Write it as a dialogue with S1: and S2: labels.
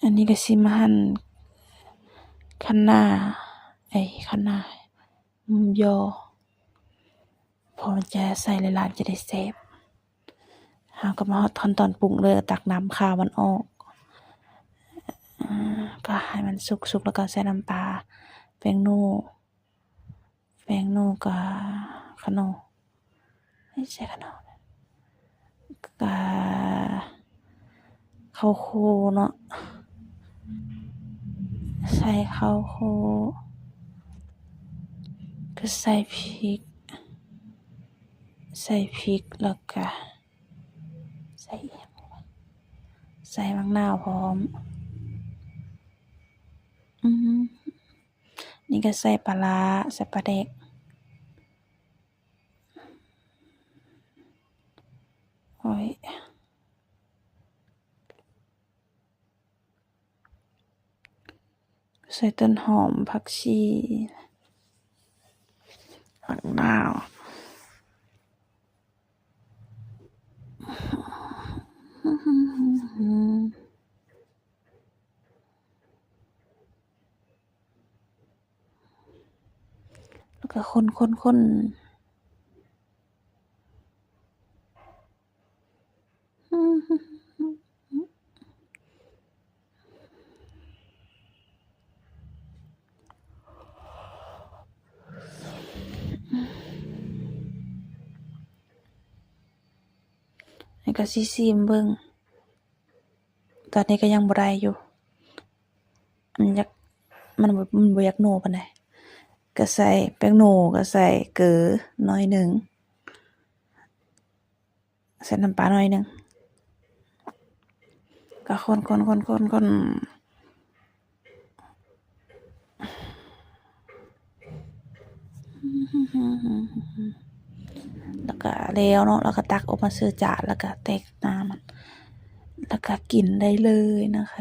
S1: อันนี้ก็สิมาหั่นคะน้าคะน้าหมูยอพอมันจะใส่หลายๆจะได้แซ่บเฮาก็มาฮอดขั้นตอนปรุงเลยตักน้ำข้าวมันออกก็ให้มันสุกๆแล้วก็ใส่น้ำปลาแป้งนัวก็ขนมไม่ใช่ขนมก็ข้าวโคเนาะใส่ข้าวโคก็ใส่พริกแล้วก็ใส่มะนาวพร้อมนี่ก็ใส่ปลาร้าใส่ปลาแดกโอ้ยใส่ต้นหอมผักชีมะนาวแล้วก็คนนี่ก็สิซิมเบิ่งตอนนี้ก็ยังบ่ได้อยู่มันบ่อยากนัวปานใดก็ใส่แป้งนัวก็ใส่เกลือหน่อยหนึ่งใส่น้ำปลาหน่อยหนึ่งก็คนแล้วก็แล้วเนาะแล้วก็ตักออกมาใส่จานแล้วก็แตกน้ำมันแล้วก็กินได้เลยนะคะ